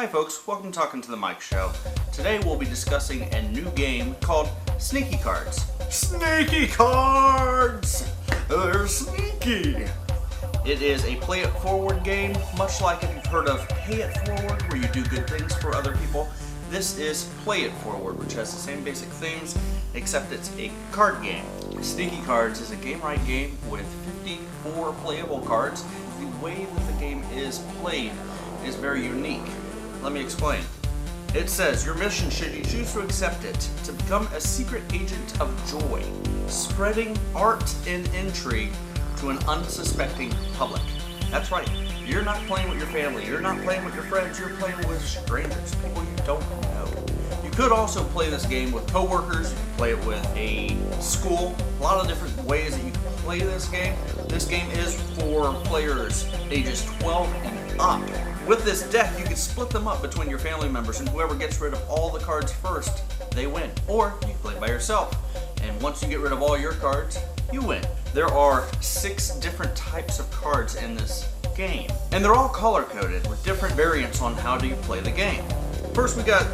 folks, welcome to Talking to the Mike Show. Today we'll be discussing a new game called Sneaky Cards. Sneaky Cards! They're sneaky! It is a play it forward game, much like if you've heard of pay it forward, where you do good things for other people. This is play it forward, which has the same basic themes, except it's a card game. Sneaky Cards is a game right game with 54 playable cards. The way that the game is played is very unique. Let me explain. It says your mission, should you choose to accept it, to become a secret agent of joy, spreading art and intrigue to an unsuspecting public. That's right. You're not playing with your family. You're not playing with your friends. You're playing with strangers, people you don't know. You could also play this game with coworkers. You can play it with a school. A lot of different ways that you can play this game. This game is for players ages 12 and up. With this deck, you can split them up between your family members, and whoever gets rid of all the cards first, they win. Or you can play by yourself, and once you get rid of all your cards, you win. There are 6 different types of cards in this game, and they're all color-coded with different variants on how do you play the game. First, we got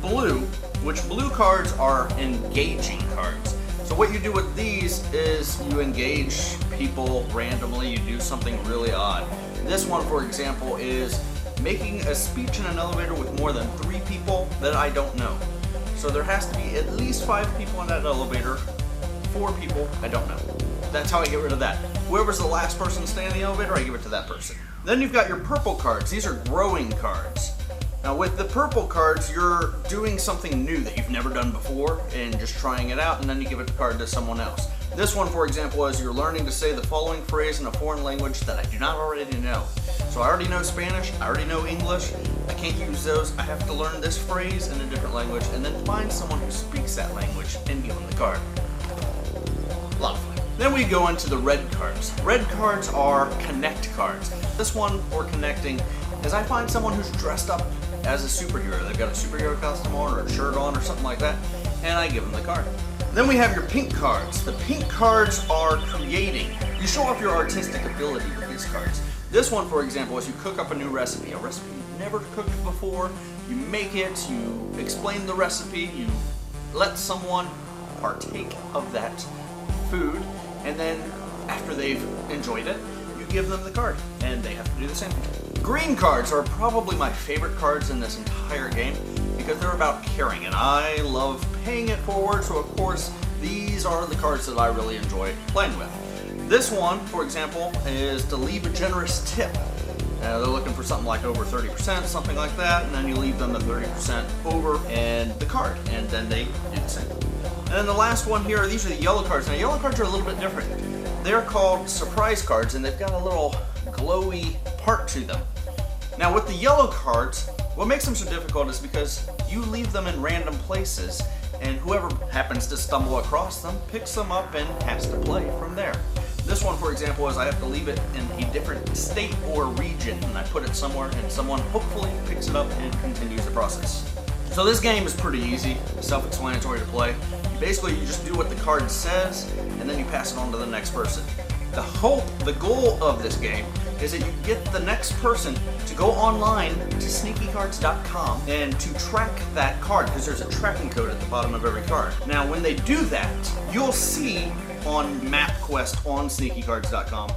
blue, which blue cards are engaging cards. So what you do with these is you engage people randomly, you do something really odd. This one, for example, is making a speech in an elevator with more than 3 people that I don't know. So there has to be at least 5 people in that elevator, 4 people I don't know. That's how I get rid of that. Whoever's the last person to stay in the elevator, I give it to that person. Then you've got your purple cards. These are growing cards. Now with the purple cards, you're doing something new that you've never done before and just trying it out, and then you give it the card to someone else. This one, for example, is you're learning to say the following phrase in a foreign language that I do not already know. So I already know Spanish, I already know English, I can't use those, I have to learn this phrase in a different language and then find someone who speaks that language and give them the card. A lot of fun. Then we go into the red cards. Red cards are connect cards. This one for connecting is I find someone who's dressed up as a superhero. They've got a superhero costume on or a shirt on or something like that, and I give them the card. Then we have your pink cards. The pink cards are creating. You show off your artistic ability with these cards. This one, for example, is you cook up a new recipe, a recipe you've never cooked before. You make it, you explain the recipe, you let someone partake of that food, and then after they've enjoyed it, you give them the card, and they have to do the same thing. Green cards are probably my favorite cards in this entire game because they're about caring, and I love paying it forward, so of course these are the cards that I really enjoy playing with. This one, for example, is to leave a generous tip. They're looking for something like over 30%, something like that, and then you leave them the 30% over and the card, and then they do the same. And then the last one here, these are the yellow cards. Now yellow cards are a little bit different. They're called surprise cards, and they've got a little glowy part to them. Now with the yellow cards, what makes them so difficult is because you leave them in random places, and whoever happens to stumble across them picks them up and has to play from there. This one, for example, is I have to leave it in a different state or region, and I put it somewhere, and someone hopefully picks it up and continues the process. So this game is pretty easy, self-explanatory to play. You just do what the card says, and then you pass it on to the next person. The goal of this game is that you get the next person to go online to sneakycards.com and to track that card, because there's a tracking code at the bottom of every card. Now when they do that, you'll see on MapQuest on sneakycards.com,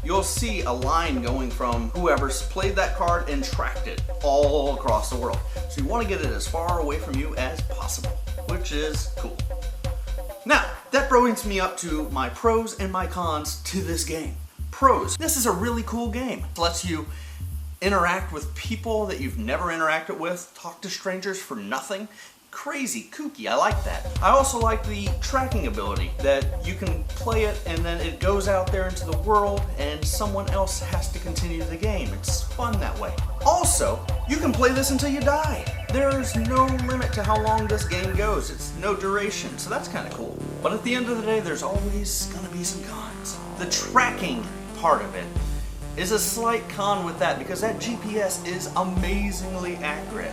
you'll see a line going from whoever's played that card and tracked it all across the world. So you want to get it as far away from you as possible, which is cool. Now, that brings me up to my pros and my cons to this game. Pros. This is a really cool game. It lets you interact with people that you've never interacted with, talk to strangers for nothing. Crazy, kooky, I like that. I also like the tracking ability, that you can play it and then it goes out there into the world and someone else has to continue the game. It's fun that way. Also, you can play this until you die. There's no limit to how long this game goes. It's no duration, so that's kind of cool. But at the end of the day, there's always gonna be some cons. The tracking part of it is a slight con with that because that GPS is amazingly accurate.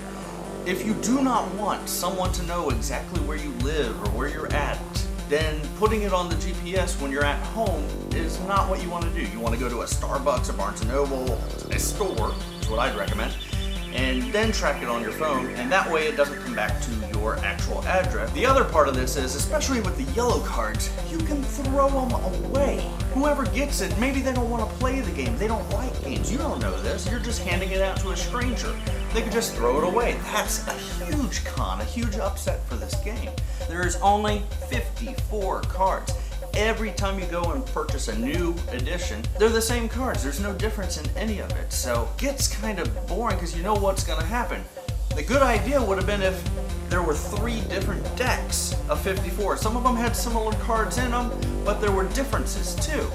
If you do not want someone to know exactly where you live or where you're at, then putting it on the GPS when you're at home is not what you want to do. You want to go to a Starbucks, a Barnes & Noble, a store, is what I'd recommend, and then track it on your phone, and that way it doesn't come back to your actual address. The other part of this is, especially with the yellow cards, you can throw them away. Whoever gets it, maybe they don't want to play the game, they don't like games, you don't know this, you're just handing it out to a stranger. They could just throw it away. That's a huge con, a huge upset for this game. There is only 54 cards. Every time you go and purchase a new edition, they're the same cards. There's no difference in any of it. So it gets kind of boring because you know what's going to happen. The good idea would have been if there were 3 different decks of 54. Some of them had similar cards in them, but there were differences too.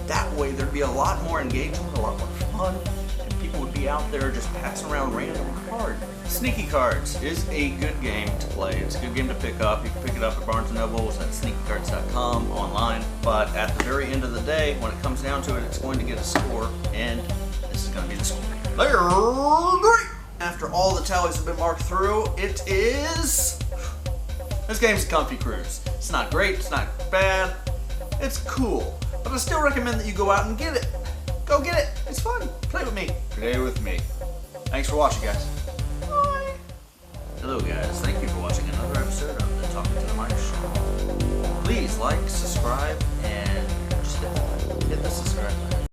That way there'd be a lot more engagement, a lot more fun, and people would be out there just passing around random cards. Sneaky Cards is a good game to play. It's a good game to pick up. You can pick it up at Barnes & Noble's, at sneakycards.com, online. But at the very end of the day, when it comes down to it, it's going to get a score, and this is going to be the score. They're great! After all the tallies have been marked through, it is... This game's a comfy cruise. It's not great, it's not bad, it's cool. But I still recommend that you go out and get it. Go get it. It's fun. Play with me. Play with me. Thanks for watching, guys.